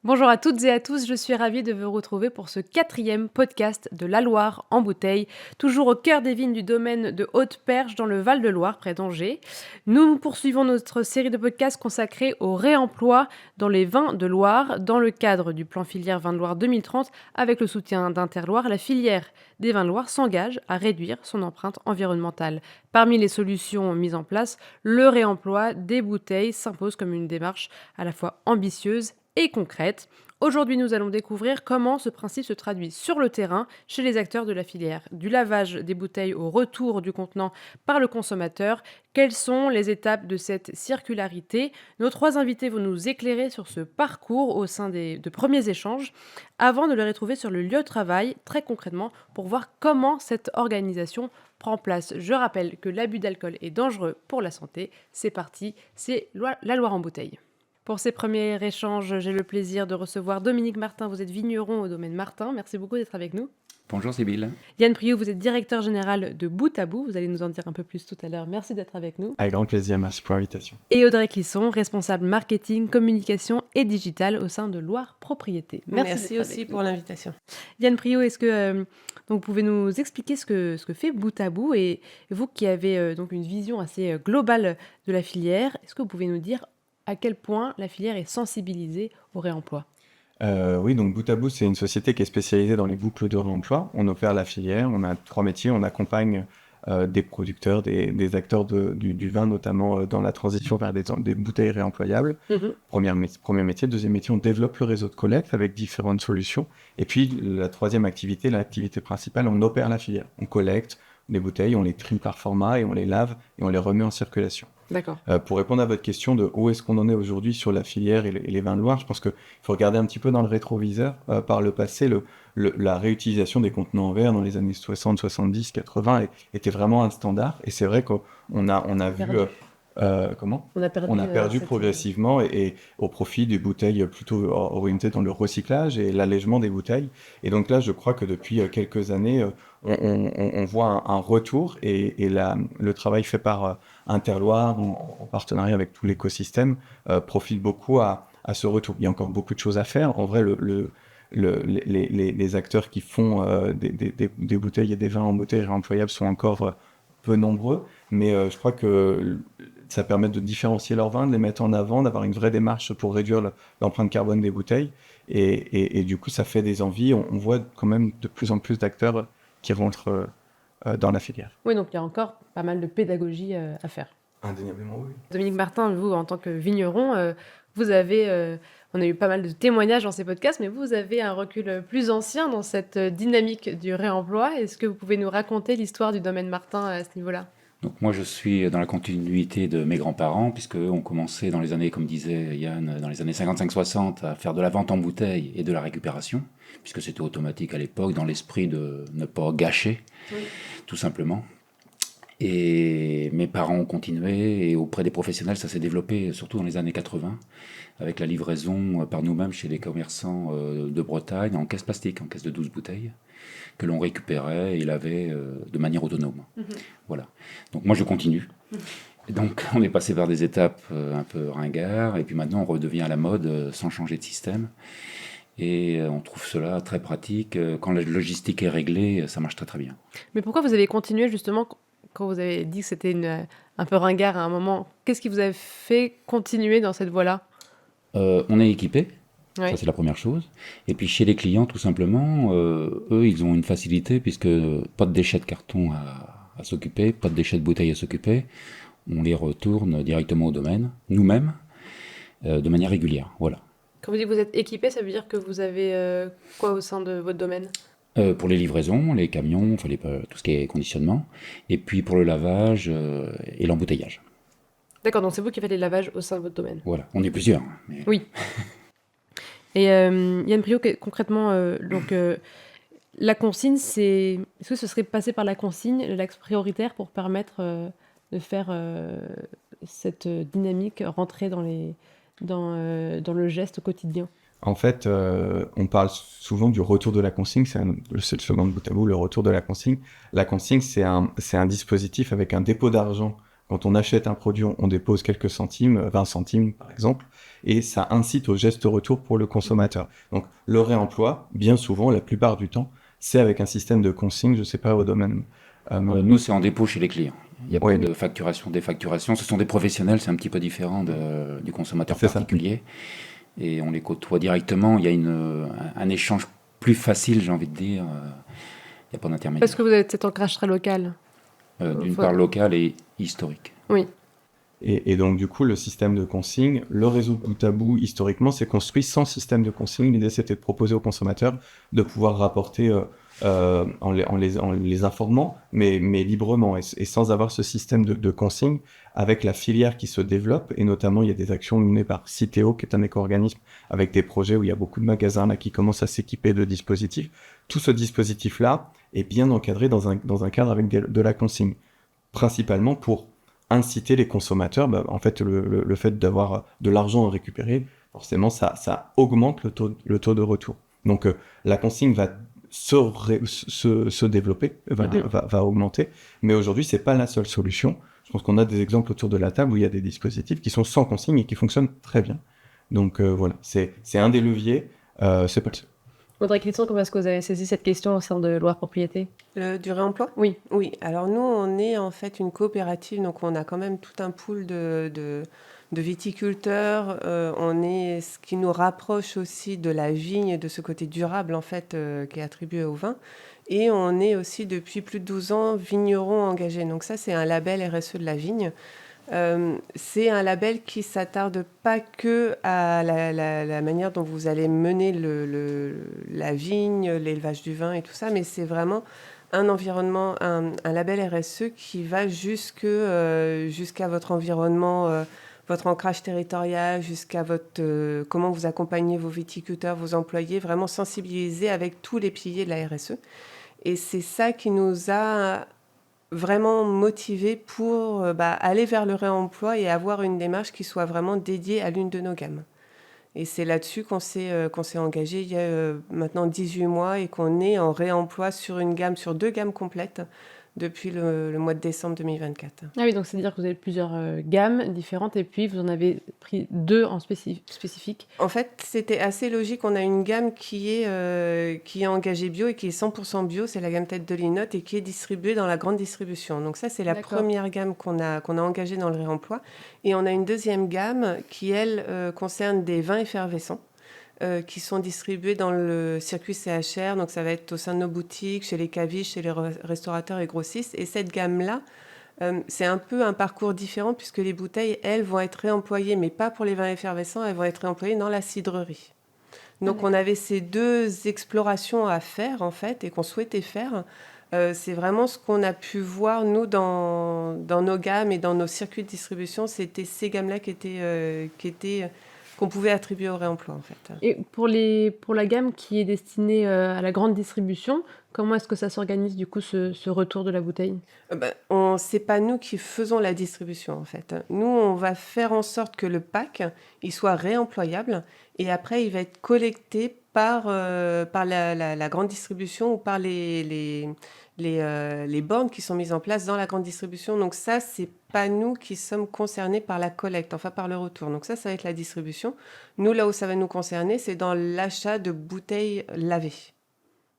Bonjour à toutes et à tous, je suis ravie de vous retrouver pour ce quatrième podcast de La Loire en bouteille, toujours au cœur des vignes du domaine de Haute-Perche dans le Val-de-Loire, près d'Angers. Nous poursuivons notre série de podcasts consacrés au réemploi dans les vins de Loire, dans le cadre du plan filière Vins de Loire 2030, avec le soutien d'Interloire. La filière des vins de Loire s'engage à réduire son empreinte environnementale. Parmi les solutions mises en place, le réemploi des bouteilles s'impose comme une démarche à la fois ambitieuse et concrète. Aujourd'hui, nous allons découvrir comment ce principe se traduit sur le terrain chez les acteurs de la filière. Du lavage des bouteilles au retour du contenant par le consommateur, quelles sont les étapes de cette circularité? Nos trois invités vont nous éclairer sur ce parcours au sein de premiers échanges, avant de les retrouver sur le lieu de travail, très concrètement, pour voir comment cette organisation prend place. Je rappelle que l'abus d'alcool est dangereux pour la santé. C'est parti, c'est la Loire en bouteille. Pour ces premiers échanges, j'ai le plaisir de recevoir Dominique Martin. Vous êtes vigneron au domaine Martin. Merci beaucoup d'être avec nous. Bonjour Sybille. Yann Priou, vous êtes directeur général de Bout à Bout. Vous allez nous en dire un peu plus tout à l'heure. Merci d'être avec nous. Avec grand plaisir, merci pour l'invitation. Et Audrey Clisson, responsable marketing, communication et digital au sein de Loire Propriété. Merci aussi pour l'invitation. Yann Priou, est-ce que donc vous pouvez nous expliquer ce que fait Bout à Bout, et vous qui avez donc une vision assez globale de la filière, est-ce que vous pouvez nous dire à quel point la filière est sensibilisée au réemploi? Oui, donc Bout à Bout, c'est une société qui est spécialisée dans les boucles de réemploi. On opère la filière, on a 3 métiers, on accompagne des producteurs, des acteurs du vin, notamment dans la transition vers des bouteilles réemployables. Premier métier. Deuxième métier, on développe le réseau de collecte avec différentes solutions. Et puis la troisième activité, l'activité principale, on opère la filière. On collecte les bouteilles, on les trie par format et on les lave et on les remet en circulation. D'accord. Pour répondre à votre question de où est-ce qu'on en est aujourd'hui sur la filière et les vins de Loire, je pense qu'il faut regarder un petit peu dans le rétroviseur. Par le passé, la réutilisation des contenants en verre dans les années 60, 70, 80 était vraiment un standard. Et c'est vrai qu'on a vu... On a perdu progressivement et au profit des bouteilles plutôt orientées dans le recyclage et l'allègement des bouteilles. Et donc là, je crois que depuis quelques années, on voit un retour et le travail fait par Interloire, en partenariat avec tout l'écosystème, profite beaucoup à ce retour. Il y a encore beaucoup de choses à faire. En vrai, les acteurs qui font des bouteilles et des vins en bouteilles réemployables sont encore peu nombreux, mais je crois que ça permet de différencier leurs vins, de les mettre en avant, d'avoir une vraie démarche pour réduire l'empreinte carbone des bouteilles. Et du coup, ça fait des envies. On voit quand même de plus en plus d'acteurs qui rentrent dans la filière. Oui, donc il y a encore pas mal de pédagogie à faire. Indéniablement, oui. Dominique Martin, vous, en tant que vigneron, vous avez... on a eu pas mal de témoignages dans ces podcasts, mais vous avez un recul plus ancien dans cette dynamique du réemploi. Est-ce que vous pouvez nous raconter l'histoire du domaine Martin à ce niveau-là? Donc moi je suis dans la continuité de mes grands-parents, puisque eux ont commencé dans les années, comme disait Yann, dans les années 55-60 à faire de la vente en bouteille et de la récupération, puisque c'était automatique à l'époque, dans l'esprit de ne pas gâcher, tout simplement. Et mes parents ont continué, et auprès des professionnels, ça s'est développé surtout dans les années 80, avec la livraison par nous-mêmes chez les commerçants de Bretagne, en caisse plastique, en caisse de 12 bouteilles, que l'on récupérait et lavait de manière autonome. Voilà. Donc moi je continue. Et donc on est passé par des étapes un peu ringards, et puis maintenant on redevient à la mode sans changer de système. Et on trouve cela très pratique. Quand la logistique est réglée, ça marche très très bien. Mais pourquoi vous avez continué justement quand vous avez dit que c'était un peu ringard à un moment? Qu'est-ce qui vous a fait continuer dans cette voie-là? On est équipé, Ouais. ça c'est la première chose. Et puis chez les clients, tout simplement, eux, ils ont une facilité, puisque pas de déchets de carton à s'occuper, pas de déchets de bouteilles à s'occuper. On les retourne directement au domaine, nous-mêmes, de manière régulière. Voilà. Quand vous dites que vous êtes équipé, ça veut dire que vous avez quoi au sein de votre domaine? Pour les livraisons, les camions, enfin tout ce qui est conditionnement, et puis pour le lavage et l'embouteillage. D'accord, donc c'est vous qui faites les lavages au sein de votre domaine. Voilà, on est plusieurs. Mais... Oui. Et Yann Priou, concrètement, la consigne, est-ce que ce serait passé par la consigne, l'axe prioritaire, pour permettre de faire cette dynamique rentrer dans le geste quotidien? En fait, on parle souvent du retour de la consigne, c'est le slogan de Bout à Bout, le retour de la consigne. La consigne, c'est un dispositif avec un dépôt d'argent Quand on achète un produit, on dépose quelques centimes, 20 centimes par exemple, et ça incite au geste retour pour le consommateur. Donc le réemploi, bien souvent, la plupart du temps, c'est avec un système de consigne, je ne sais pas au domaine. Nous, c'est en dépôt chez les clients. Il n'y a Ouais, pas de facturation, défacturation. Ce sont des professionnels, c'est un petit peu différent du consommateur C'est ça. particulier. Et on les côtoie directement. Il y a un échange plus facile, j'ai envie de dire. Il n'y a pas d'intermédiaire. Parce que vous avez cet ancrage très local. D'une faut- part local et historique. Oui. Et donc, du coup, le système de consigne, le réseau bout à bout, historiquement, s'est construit sans système de consigne. L'idée, c'était de proposer aux consommateurs de pouvoir rapporter en les informant, mais librement, et sans avoir ce système de consigne, avec la filière qui se développe, et notamment, il y a des actions menées par Citeo, qui est un éco-organisme, avec des projets où il y a beaucoup de magasins là, qui commencent à s'équiper de dispositifs. Tout ce dispositif-là est bien encadré dans un cadre avec de la consigne, principalement pour inciter les consommateurs. En fait, le fait d'avoir de l'argent à récupérer, forcément, ça augmente le taux de retour. Donc, la consigne va se développer, va augmenter. Mais aujourd'hui, c'est pas la seule solution. Je pense qu'on a des exemples autour de la table où il y a des dispositifs qui sont sans consigne et qui fonctionnent très bien. Donc, voilà, c'est un des leviers. C'est pas le seul. Audrey Clisson, comment est-ce que vous avez saisi cette question au sein de Loire Propriété? Du réemploi? Oui. Oui, alors nous, on est en fait une coopérative, donc on a quand même tout un pool de viticulteurs. On est ce qui nous rapproche aussi de la vigne et de ce côté durable, en fait, qui est attribué au vin. Et on est aussi, depuis plus de 12 ans, vignerons engagés. Donc ça, c'est un label RSE de la vigne. C'est un label qui s'attarde pas que à la manière dont vous allez mener la vigne, l'élevage du vin et tout ça, mais c'est vraiment un environnement, un label RSE qui va jusqu'à votre environnement, votre ancrage territorial, jusqu'à comment vous accompagnez vos viticulteurs, vos employés, vraiment sensibiliser avec tous les piliers de la RSE. Et c'est ça qui nous a vraiment motivé pour aller vers le réemploi et avoir une démarche qui soit vraiment dédiée à l'une de nos gammes. Et c'est là-dessus qu'on s'est engagé il y a maintenant 18 mois et qu'on est en réemploi sur deux gammes complètes depuis le mois de décembre 2024. Ah oui, donc c'est-à-dire que vous avez plusieurs gammes différentes et puis vous en avez pris deux en spécifique. En fait, c'était assez logique. On a une gamme qui est engagée bio et qui est 100% bio. C'est la gamme tête de linotte et qui est distribuée dans la grande distribution. Donc ça, c'est la D'accord. première gamme qu'on a engagée dans le réemploi. Et on a une deuxième gamme qui, elle, concerne des vins effervescents qui sont distribués dans le circuit CHR. Donc ça va être au sein de nos boutiques, chez les cavistes, chez les restaurateurs et grossistes. Et cette gamme-là, c'est un peu un parcours différent puisque les bouteilles, elles, vont être réemployées, mais pas pour les vins effervescents, elles vont être réemployées dans la cidrerie. Donc on avait ces deux explorations à faire, en fait, et qu'on souhaitait faire. C'est vraiment ce qu'on a pu voir, nous, dans nos gammes et dans nos circuits de distribution. C'était ces gammes-là qu'on pouvait attribuer au réemploi, en fait. Et pour la gamme qui est destinée à la grande distribution, comment est-ce que ça s'organise du coup ce retour de la bouteille? C'est pas nous qui faisons la distribution, en fait. Nous, on va faire en sorte que le pack il soit réemployable et après il va être collecté par la grande distribution ou par les bornes qui sont mises en place dans la grande distribution. Donc ça, c'est pas nous qui sommes concernés par la collecte, enfin par le retour. Donc ça va être la distribution. Nous, là où ça va nous concerner, c'est dans l'achat de bouteilles lavées.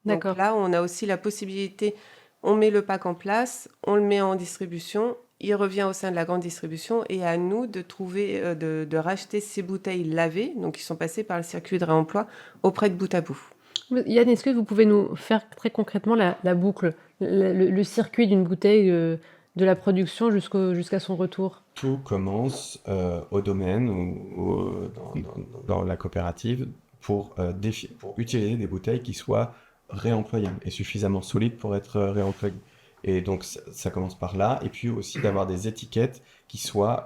D'accord. Donc là, on a aussi la possibilité, on met le pack en place, on le met en distribution, il revient au sein de la grande distribution et à nous de trouver, de racheter ces bouteilles lavées, donc qui sont passées par le circuit de réemploi, auprès de Bout à Bout. Yann, est-ce que vous pouvez nous faire très concrètement la boucle, le circuit d'une bouteille de la production jusqu'à son retour? Tout commence au domaine ou dans la coopérative pour utiliser des bouteilles qui soient réemployables et suffisamment solides pour être réemployables. Et donc ça commence par là, et puis aussi d'avoir des étiquettes qui soient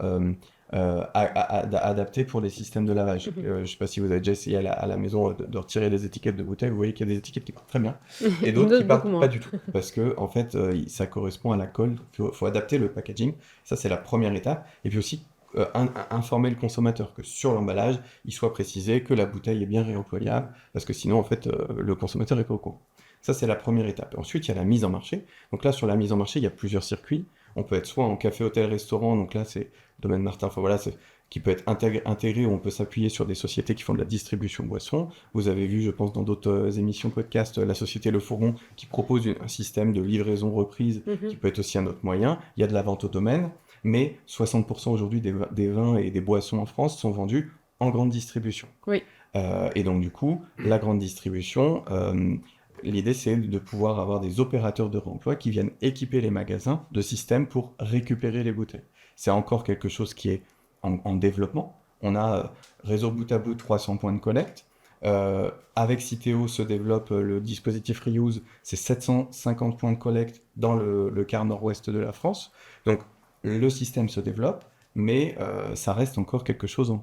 adaptées pour les systèmes de lavage. Je ne sais pas si vous avez déjà essayé à la maison de retirer des étiquettes de bouteilles, vous voyez qu'il y a des étiquettes qui partent très bien, et d'autres qui partent pas du tout, parce que en fait ça correspond à la colle, il faut adapter le packaging, ça c'est la première étape, et puis aussi informer le consommateur que sur l'emballage, il soit précisé que la bouteille est bien réemployable, parce que sinon en fait le consommateur est pas au courant. Ça, c'est la première étape. Ensuite, il y a la mise en marché. Donc là, sur la mise en marché, il y a plusieurs circuits. On peut être soit en café, hôtel, restaurant, donc là c'est domaine Martin, enfin voilà, qui peut être intégré, où on peut s'appuyer sur des sociétés qui font de la distribution boisson. Vous avez vu, je pense, dans d'autres émissions podcast, la société Le Fourgon qui propose un système de livraison reprise qui peut être aussi un autre moyen. Il y a de la vente au domaine, mais 60% aujourd'hui des vins et des boissons en France sont vendus en grande distribution. Oui. Et donc du coup, la grande distribution, l'idée c'est de pouvoir avoir des opérateurs de réemploi qui viennent équiper les magasins de systèmes pour récupérer les bouteilles. C'est encore quelque chose qui est en développement. On a réseau bout à bout 300 points de collecte. Avec Citeo se développe le dispositif Reuse, c'est 750 points de collecte dans le quart nord-ouest de la France. Donc le système se développe, mais ça reste encore quelque chose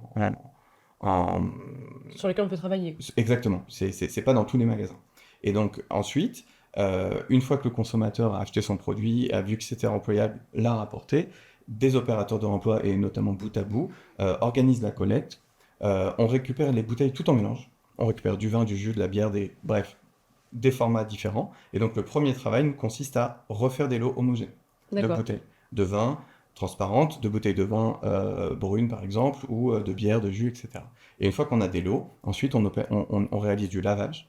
Sur lequel on peut travailler. Exactement, c'est pas dans tous les magasins. Et donc ensuite, une fois que le consommateur a acheté son produit, a vu que c'était employable, l'a rapporté, des opérateurs de réemploi et notamment bout à bout organisent la collecte. On récupère les bouteilles tout en mélange. On récupère du vin, du jus, de la bière, bref, des formats différents. Et donc le premier travail consiste à refaire des lots homogènes de bouteilles de vin transparentes, de bouteilles de vin brunes par exemple, ou de bière, de jus, etc. Et une fois qu'on a des lots, ensuite on réalise du lavage.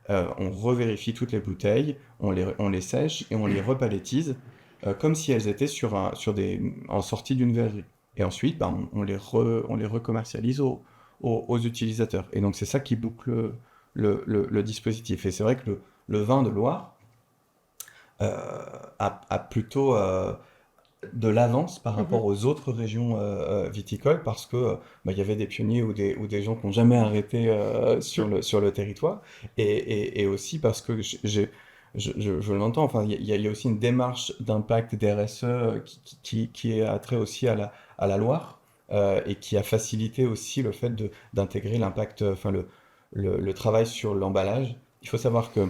On revérifie toutes les bouteilles, on les sèche et on les repalétise comme si elles étaient en sortie d'une verrerie. Et ensuite, on les recommercialise aux utilisateurs. Et donc c'est ça qui boucle le dispositif. Et c'est vrai que le vin de Loire a plutôt de l'avance par rapport aux autres régions viticoles, parce que il y avait des pionniers ou des gens qui n'ont jamais arrêté sur le territoire, et aussi parce que je l'entends, enfin, il y a aussi une démarche d'impact des RSE qui est attrait aussi à la Loire, et qui a facilité aussi le fait d'intégrer l'impact, enfin le travail sur l'emballage. Il faut savoir que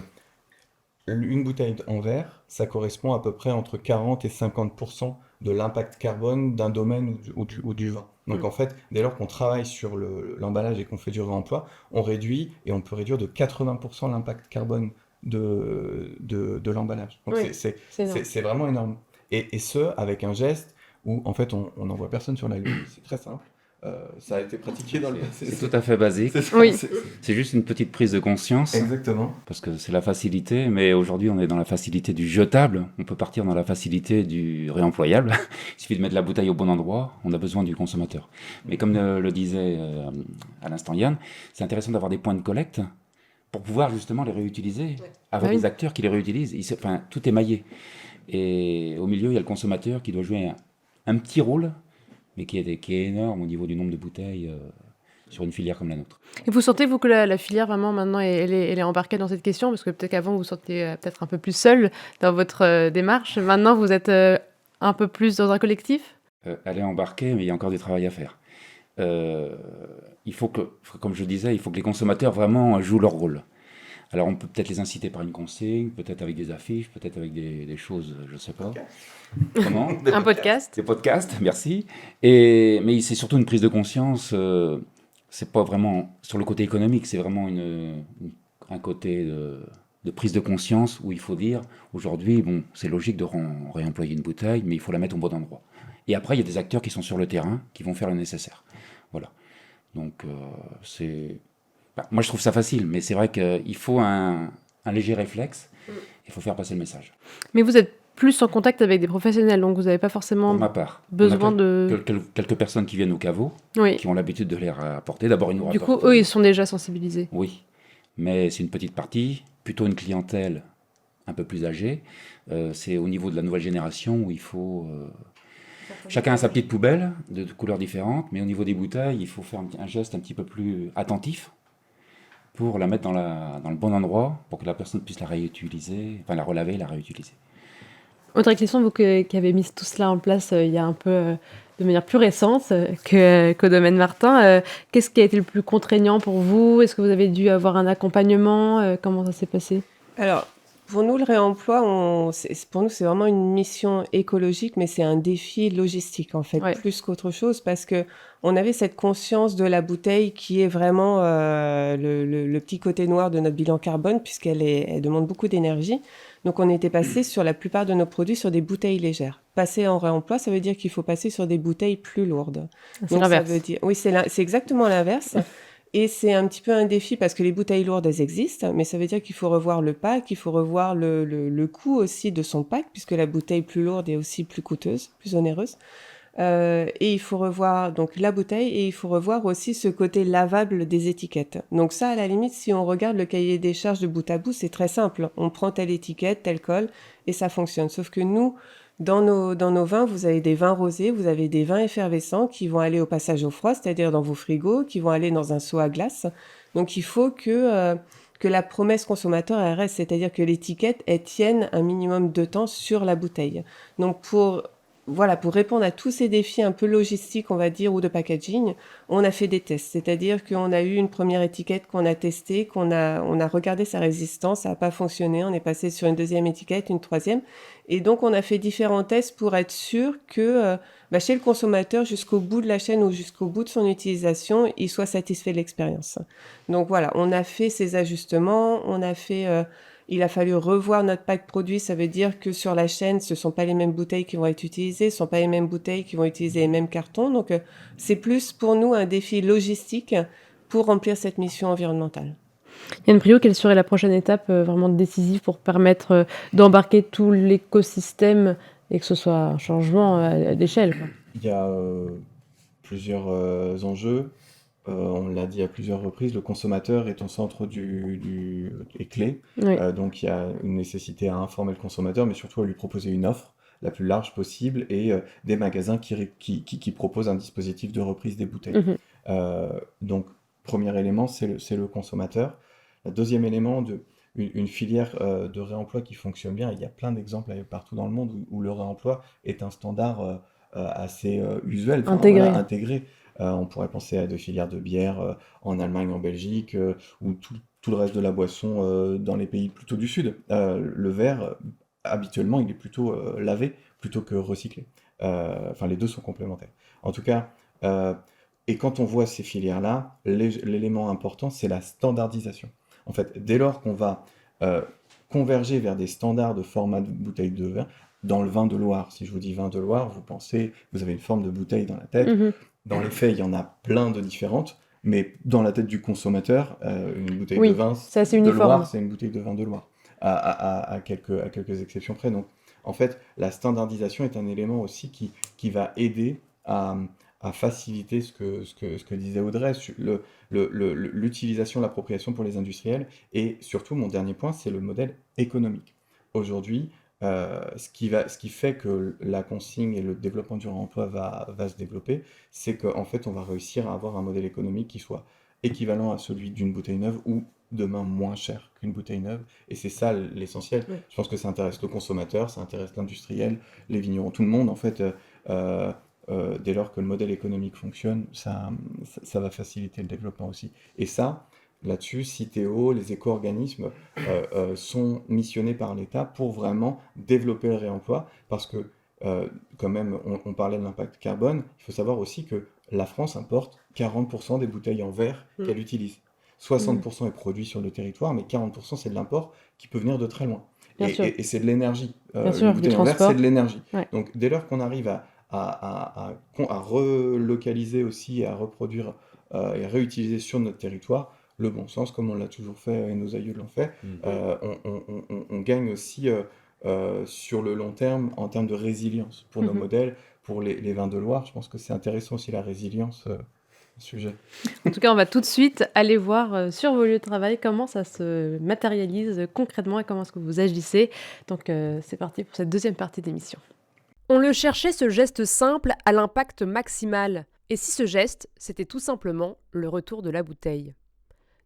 une bouteille en verre, ça correspond à peu près entre 40 et 50% de l'impact carbone d'un domaine ou du vin. Donc en fait, dès lors qu'on travaille sur l'emballage et qu'on fait du réemploi, on réduit, et on peut réduire de 80% l'impact carbone de l'emballage. Donc c'est vraiment énorme. Et ce, avec un geste où en fait on n'envoie personne sur la Lune, c'est très simple. Ça a été pratiqué dans les... C'est tout à fait basique. Oui. C'est juste une petite prise de conscience. Exactement. Parce que c'est la facilité, mais aujourd'hui on est dans la facilité du jetable. On peut partir dans la facilité du réemployable. Il suffit de mettre la bouteille au bon endroit, on a besoin du consommateur. Mais comme le disait à l'instant Yann, c'est intéressant d'avoir des points de collecte pour pouvoir justement les réutiliser, avoir des acteurs qui les réutilisent. Enfin, tout est maillé. Et au milieu, il y a le consommateur qui doit jouer un petit rôle, mais qui est énorme au niveau du nombre de bouteilles sur une filière comme la nôtre. Et vous sentez, vous, que la filière, vraiment, maintenant, elle est embarquée dans cette question? Parce que peut-être qu'avant, vous vous sentiez peut-être un peu plus seul dans votre démarche. Maintenant, vous êtes un peu plus dans un collectif? Elle est embarquée, mais il y a encore du travail à faire. Il faut que, comme je disais, il faut que les consommateurs vraiment jouent leur rôle. Alors on peut peut-être les inciter par une consigne, peut-être avec des affiches, peut-être avec des choses, je ne sais pas. Comment ? Un podcast? Des podcasts, merci. Mais c'est surtout une prise de conscience. C'est pas vraiment sur le côté économique, c'est vraiment un côté de prise de conscience où il faut dire, aujourd'hui, bon, c'est logique de réemployer une bouteille, mais il faut la mettre au bon endroit. Et après, il y a des acteurs qui sont sur le terrain, qui vont faire le nécessaire. Voilà. Donc, moi, je trouve ça facile, mais c'est vrai qu'il faut un léger réflexe. Il faut faire passer le message. Mais vous êtes plus en contact avec des professionnels, donc vous n'avez pas forcément Pour ma part, besoin quelques personnes qui viennent au caveau, qui ont l'habitude de les rapporter. D'abord, ils nous rapportent. Du coup, eux, ils sont déjà sensibilisés. Oui, mais c'est une petite partie, plutôt une clientèle un peu plus âgée. C'est au niveau de la nouvelle génération où il faut... Chacun a sa petite poubelle de couleurs différentes, mais au niveau des bouteilles, il faut faire un geste un petit peu plus attentif pour la mettre dans le bon endroit, pour que la personne puisse la réutiliser, enfin la relaver et la réutiliser. Audrey Clisson, vous qui avez mis tout cela en place il y a un peu de manière plus récente qu'au domaine Martin, qu'est-ce qui a été le plus contraignant pour vous? Est-ce que vous avez dû avoir un accompagnement? Comment ça s'est passé? Alors, pour nous, le réemploi, pour nous, c'est vraiment une mission écologique, mais c'est un défi logistique, en fait, plus qu'autre chose, parce que on avait cette conscience de la bouteille qui est vraiment le petit côté noir de notre bilan carbone, puisqu'elle demande beaucoup d'énergie. Donc, on était passé sur la plupart de nos produits sur des bouteilles légères, passer en réemploi, ça veut dire qu'il faut passer sur des bouteilles plus lourdes. C'est Donc ça l'inverse. veut dire, oui, c'est exactement l'inverse. Et c'est un petit peu un défi parce que les bouteilles lourdes, elles existent, mais ça veut dire qu'il faut revoir le pack, il faut revoir le coût aussi de son pack, puisque la bouteille plus lourde est aussi plus coûteuse, plus onéreuse. Et il faut revoir donc la bouteille et il faut revoir aussi ce côté lavable des étiquettes. Donc ça, à la limite, si on regarde le cahier des charges de bout à bout, c'est très simple. On prend telle étiquette, tel col et ça fonctionne. Sauf que nous, dans nos vins, vous avez des vins rosés, vous avez des vins effervescents qui vont aller au passage au froid, c'est-à-dire dans vos frigos, qui vont aller dans un seau à glace. Donc il faut que la promesse consommateur elle reste, c'est-à-dire que l'étiquette elle tienne un minimum de temps sur la bouteille. Donc pour répondre à tous ces défis un peu logistiques, on va dire, ou de packaging, on a fait des tests. C'est-à-dire qu'on a eu une première étiquette qu'on a testée, on a regardé sa résistance, ça n'a pas fonctionné, on est passé sur une deuxième étiquette, une troisième. Et donc, on a fait différents tests pour être sûr que chez le consommateur, jusqu'au bout de la chaîne ou jusqu'au bout de son utilisation, il soit satisfait de l'expérience. Donc voilà, on a fait ces ajustements, il a fallu revoir notre pack produit, ça veut dire que sur la chaîne, ce ne sont pas les mêmes bouteilles qui vont être utilisées, ce ne sont pas les mêmes bouteilles qui vont utiliser les mêmes cartons. Donc, c'est plus pour nous un défi logistique pour remplir cette mission environnementale. Yann Priault, quelle serait la prochaine étape vraiment décisive pour permettre d'embarquer tout l'écosystème et que ce soit un changement d'échelle, quoi? Il y a plusieurs enjeux. On l'a dit à plusieurs reprises, le consommateur est au centre est clé. Oui. Donc il y a une nécessité à informer le consommateur, mais surtout à lui proposer une offre la plus large possible et des magasins qui proposent un dispositif de reprise des bouteilles. Donc premier élément, c'est le consommateur. Le deuxième élément, une filière de réemploi qui fonctionne bien. Il y a plein d'exemples partout dans le monde où le réemploi est un standard assez usuel, intégré. On pourrait penser à des filières de bière en Allemagne, en Belgique, ou tout le reste de la boisson dans les pays plutôt du Sud. Le verre, habituellement, il est plutôt lavé plutôt que recyclé. Enfin, les deux sont complémentaires. En tout cas, et quand on voit ces filières-là, l'élément important, c'est la standardisation. En fait, dès lors qu'on va converger vers des standards de format de bouteille de verre, dans le vin de Loire, si je vous dis vin de Loire, vous avez une forme de bouteille dans la tête. Dans les faits, il y en a plein de différentes, mais dans la tête du consommateur, une bouteille de vin de Loire, c'est une bouteille de vin de Loire, à quelques exceptions près. Donc, en fait, la standardisation est un élément aussi qui va aider à faciliter ce que disait Audrey, l'utilisation, l'appropriation pour les industriels. Et surtout, mon dernier point, c'est le modèle économique. Aujourd'hui, ce qui fait que la consigne et le développement du réemploi va se développer, c'est qu'en fait, on va réussir à avoir un modèle économique qui soit équivalent à celui d'une bouteille neuve ou demain moins cher qu'une bouteille neuve. Et c'est ça l'essentiel. Oui. Je pense que ça intéresse le consommateur, ça intéresse l'industriel, les vignerons, tout le monde. En fait, dès lors que le modèle économique fonctionne, ça va faciliter le développement aussi. Et ça, là-dessus, Citeo, les éco-organismes sont missionnés par l'État pour vraiment développer le réemploi, parce que, quand même, on parlait de l'impact carbone, il faut savoir aussi que la France importe 40% des bouteilles en verre qu'elle utilise. 60% est produit sur le territoire, mais 40% c'est de l'import qui peut venir de très loin. Et c'est de l'énergie. Une bouteille en verre, c'est de l'énergie. Ouais. Donc, dès lors qu'on arrive à relocaliser aussi, à reproduire et à réutiliser sur notre territoire, le bon sens, comme on l'a toujours fait et nos aïeux l'ont fait, on gagne aussi sur le long terme en termes de résilience pour nos modèles, pour les vins de Loire. Je pense que c'est intéressant aussi la résilience sujet. En tout cas, on va tout de suite aller voir sur vos lieux de travail comment ça se matérialise concrètement et comment est-ce que vous agissez. Donc, c'est parti pour cette deuxième partie d'émission. On le cherchait, ce geste simple à l'impact maximal. Et si ce geste, c'était tout simplement le retour de la bouteille ?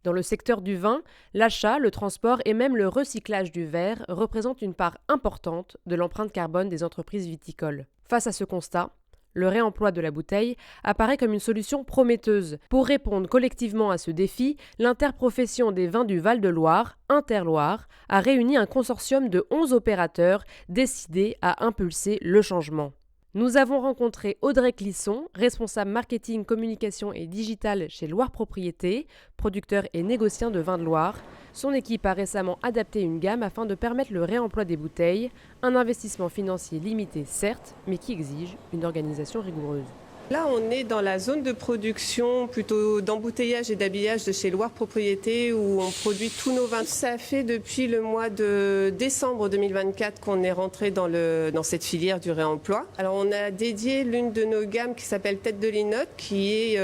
Dans le secteur du vin, l'achat, le transport et même le recyclage du verre représentent une part importante de l'empreinte carbone des entreprises viticoles. Face à ce constat, le réemploi de la bouteille apparaît comme une solution prometteuse. Pour répondre collectivement à ce défi, l'interprofession des vins du Val-de-Loire, Interloire, a réuni un consortium de 11 opérateurs décidés à impulser le changement. Nous avons rencontré Audrey Clisson, responsable marketing, communication et digital chez Loire Propriété, producteur et négociant de vins de Loire. Son équipe a récemment adapté une gamme afin de permettre le réemploi des bouteilles, un investissement financier limité certes, mais qui exige une organisation rigoureuse. Là, on est dans la zone de production plutôt d'embouteillage et d'habillage de chez Loire Propriété où on produit tous nos vins. Ça fait depuis le mois de décembre 2024 qu'on est rentré dans cette filière du réemploi. Alors, on a dédié l'une de nos gammes qui s'appelle Tête de Linotte qui est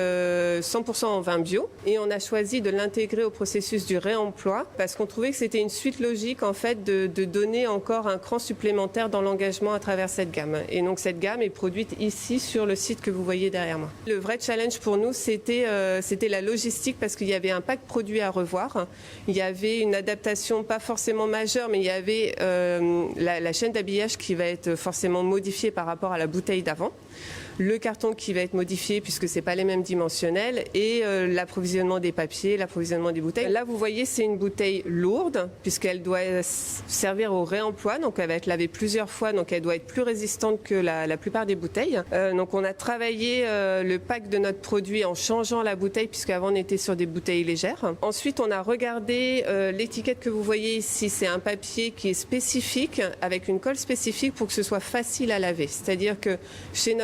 100% en vin bio et on a choisi de l'intégrer au processus du réemploi parce qu'on trouvait que c'était une suite logique en fait de donner encore un cran supplémentaire dans l'engagement à travers cette gamme. Et donc, cette gamme est produite ici sur le site que vous voyez derrière moi. Le vrai challenge pour nous, c'était la logistique parce qu'il y avait un pack produit à revoir. Il y avait une adaptation pas forcément majeure, mais il y avait la chaîne d'habillage qui va être forcément modifiée par rapport à la bouteille d'avant. Le carton qui va être modifié puisque c'est pas les mêmes dimensionnels et l'approvisionnement des papiers, l'approvisionnement des bouteilles. Là, vous voyez, c'est une bouteille lourde puisqu'elle doit servir au réemploi, donc elle va être lavée plusieurs fois, donc elle doit être plus résistante que la plupart des bouteilles. Donc on a travaillé le pack de notre produit en changeant la bouteille puisqu'avant on était sur des bouteilles légères. Ensuite, on a regardé l'étiquette que vous voyez ici, c'est un papier qui est spécifique avec une colle spécifique pour que ce soit facile à laver. C'est-à-dire que chez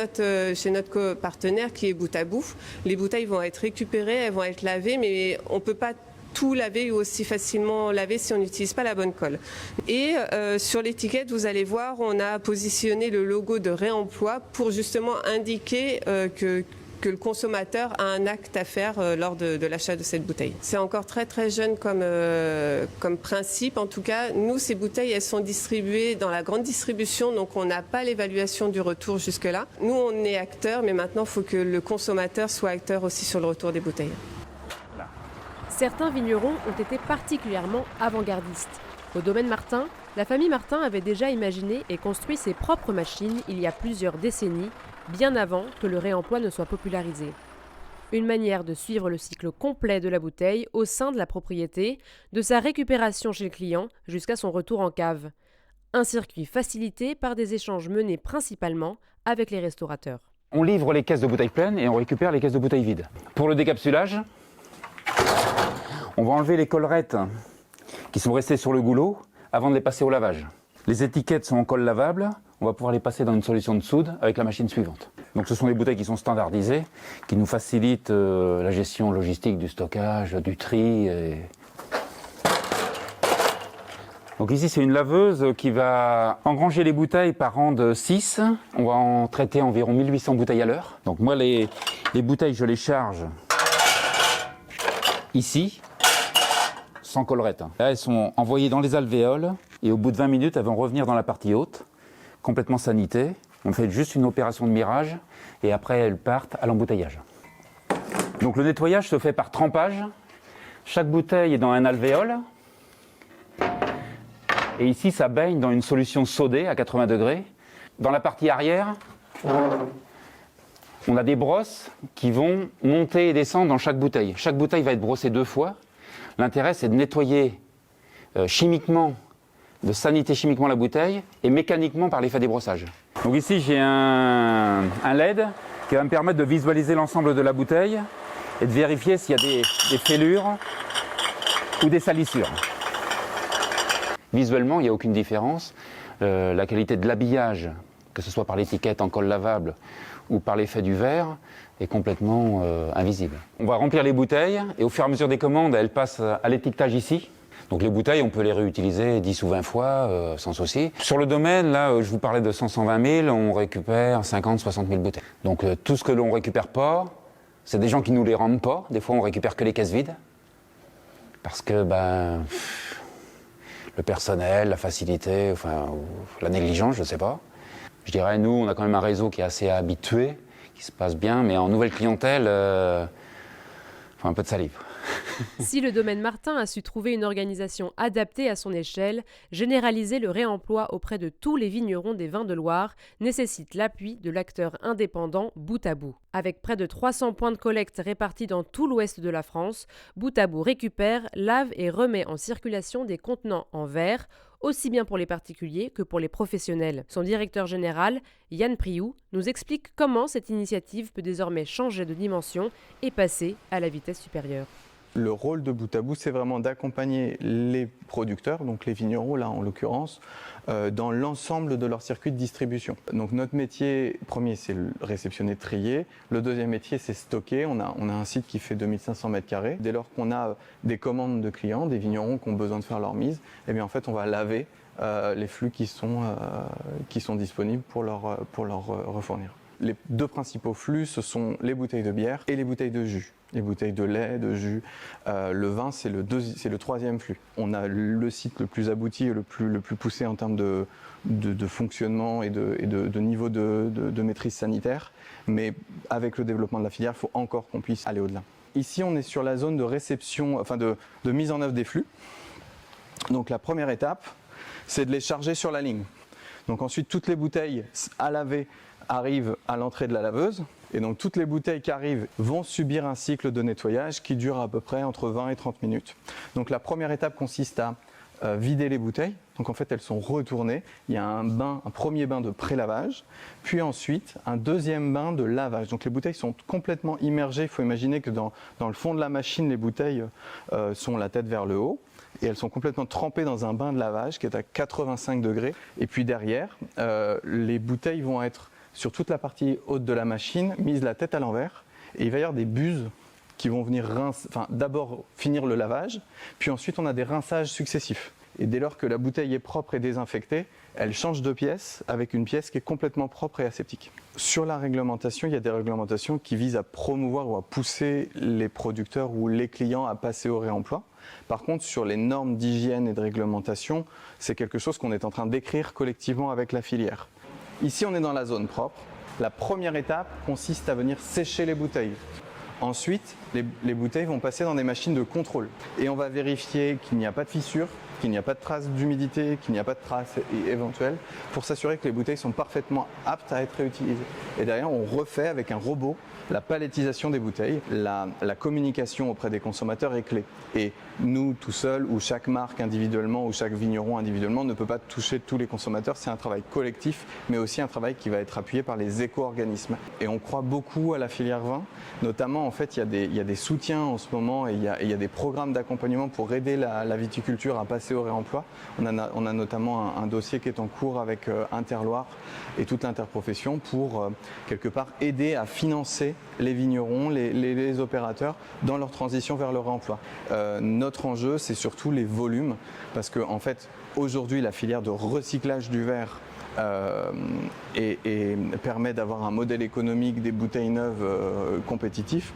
notre partenaire qui est Bout à Bout, les bouteilles vont être récupérées, elles vont être lavées, mais on ne peut pas tout laver ou aussi facilement laver si on n'utilise pas la bonne colle. Et sur l'étiquette, vous allez voir, on a positionné le logo de réemploi pour justement indiquer que le consommateur a un acte à faire lors de l'achat de cette bouteille. C'est encore très très jeune comme principe. En tout cas, nous, ces bouteilles, elles sont distribuées dans la grande distribution, donc on n'a pas l'évaluation du retour jusque-là. Nous, on est acteurs, mais maintenant, il faut que le consommateur soit acteur aussi sur le retour des bouteilles. Certains vignerons ont été particulièrement avant-gardistes. Au domaine Martin, la famille Martin avait déjà imaginé et construit ses propres machines il y a plusieurs décennies, bien avant que le réemploi ne soit popularisé. Une manière de suivre le cycle complet de la bouteille au sein de la propriété, de sa récupération chez le client jusqu'à son retour en cave. Un circuit facilité par des échanges menés principalement avec les restaurateurs. On livre les caisses de bouteilles pleines et on récupère les caisses de bouteilles vides. Pour le décapsulage, on va enlever les collerettes qui sont restées sur le goulot avant de les passer au lavage. Les étiquettes sont en colle lavable, on va pouvoir les passer dans une solution de soude avec la machine suivante. Donc ce sont des bouteilles qui sont standardisées, qui nous facilitent la gestion logistique du stockage, du tri. Donc ici c'est une laveuse qui va engranger les bouteilles par rang de 6. On va en traiter environ 1800 bouteilles à l'heure. Donc moi les bouteilles je les charge ici, sans collerette. Là, elles sont envoyées dans les alvéoles et au bout de 20 minutes, elles vont revenir dans la partie haute, complètement sanitées. On fait juste une opération de mirage et après, elles partent à l'embouteillage. Donc le nettoyage se fait par trempage. Chaque bouteille est dans un alvéole. Et ici, ça baigne dans une solution sodée à 80 degrés. Dans la partie arrière, on a des brosses qui vont monter et descendre dans chaque bouteille. Chaque bouteille va être brossée 2 fois. L'intérêt, c'est de nettoyer chimiquement, de saniter chimiquement la bouteille et mécaniquement par l'effet des brossages. Donc ici, j'ai un LED qui va me permettre de visualiser l'ensemble de la bouteille et de vérifier s'il y a des fêlures ou des salissures. Visuellement, il n'y a aucune différence. La qualité de l'habillage, que ce soit par l'étiquette en colle lavable ou par l'effet du verre, est complètement invisible. On va remplir les bouteilles et au fur et à mesure des commandes, elles passent à l'étiquetage ici. Donc les bouteilles, on peut les réutiliser 10 ou 20 fois sans souci. Sur le domaine, là, je vous parlais de 100-120 000, on récupère 50-60 000 bouteilles. Donc tout ce que l'on récupère pas, c'est des gens qui nous les rendent pas. Des fois, on récupère que les caisses vides. Parce que, le personnel, la facilité, la négligence, je ne sais pas. Je dirais, nous, on a quand même un réseau qui est assez habitué, qui se passe bien, mais en nouvelle clientèle, faut un peu de salive. Si le domaine Martin a su trouver une organisation adaptée à son échelle, généraliser le réemploi auprès de tous les vignerons des vins de Loire nécessite l'appui de l'acteur indépendant Bout à Bout. Avec près de 300 points de collecte répartis dans tout l'ouest de la France, Bout à Bout récupère, lave et remet en circulation des contenants en verre, aussi bien pour les particuliers que pour les professionnels. Son directeur général, Yann Priou, nous explique comment cette initiative peut désormais changer de dimension et passer à la vitesse supérieure. Le rôle de Bout à Bout, c'est vraiment d'accompagner les producteurs, donc les vignerons là en l'occurrence, dans l'ensemble de leur circuit de distribution. Donc notre métier premier, c'est le réceptionner, trier. Le deuxième métier, c'est stocker. On a un site qui fait 2500 m². Dès lors qu'on a des commandes de clients, des vignerons qui ont besoin de faire leur mise, eh bien en fait on va laver les flux qui sont disponibles pour leur refournir. Les deux principaux flux, ce sont les bouteilles de bière et les bouteilles de jus. Les bouteilles de lait, de jus. Le vin, c'est le troisième flux. On a le site le plus abouti et le plus poussé en termes de fonctionnement et de niveau de maîtrise sanitaire. Mais avec le développement de la filière, il faut encore qu'on puisse aller au-delà. Ici, on est sur la zone de réception, enfin de mise en œuvre des flux. Donc la première étape, c'est de les charger sur la ligne. Donc ensuite, toutes les bouteilles à laver arrivent à l'entrée de la laveuse. Et donc toutes les bouteilles qui arrivent vont subir un cycle de nettoyage qui dure à peu près entre 20 et 30 minutes. Donc la première étape consiste à vider les bouteilles. Donc en fait elles sont retournées. Il y a un premier bain de pré-lavage, puis ensuite un deuxième bain de lavage. Donc les bouteilles sont complètement immergées. Il faut imaginer que dans le fond de la machine, les bouteilles sont la tête vers le haut. Et elles sont complètement trempées dans un bain de lavage qui est à 85 degrés. Et puis derrière, les bouteilles vont être sur toute la partie haute de la machine, mise la tête à l'envers. Et il va y avoir des buses qui vont venir d'abord finir le lavage, puis ensuite on a des rinçages successifs. Et dès lors que la bouteille est propre et désinfectée, elle change de pièce avec une pièce qui est complètement propre et aseptique. Sur la réglementation, il y a des réglementations qui visent à promouvoir ou à pousser les producteurs ou les clients à passer au réemploi. Par contre, sur les normes d'hygiène et de réglementation, c'est quelque chose qu'on est en train d'écrire collectivement avec la filière. Ici, on est dans la zone propre. La première étape consiste à venir sécher les bouteilles. Ensuite, les bouteilles vont passer dans des machines de contrôle. Et on va vérifier qu'il n'y a pas de fissures, qu'il n'y a pas de traces d'humidité, qu'il n'y a pas de traces éventuelles, pour s'assurer que les bouteilles sont parfaitement aptes à être réutilisées. Et derrière, on refait avec un robot la palettisation des bouteilles. La communication auprès des consommateurs est clé. Et nous, tout seuls, ou chaque marque individuellement, ou chaque vigneron individuellement, ne peut pas toucher tous les consommateurs. C'est un travail collectif, mais aussi un travail qui va être appuyé par les éco-organismes. Et on croit beaucoup à la filière vin. Notamment, en fait, il y a des soutiens en ce moment et il y a des programmes d'accompagnement pour aider la viticulture à passer au réemploi. On a notamment un dossier qui est en cours avec Interloire et toute l'interprofession pour quelque part aider à financer les vignerons, les opérateurs dans leur transition vers le réemploi. Notre enjeu, c'est surtout les volumes, parce que en fait, aujourd'hui, la filière de recyclage du verre et permet d'avoir un modèle économique des bouteilles neuves compétitif.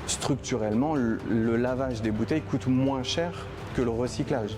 Structurellement, le lavage des bouteilles coûte moins cher que le recyclage.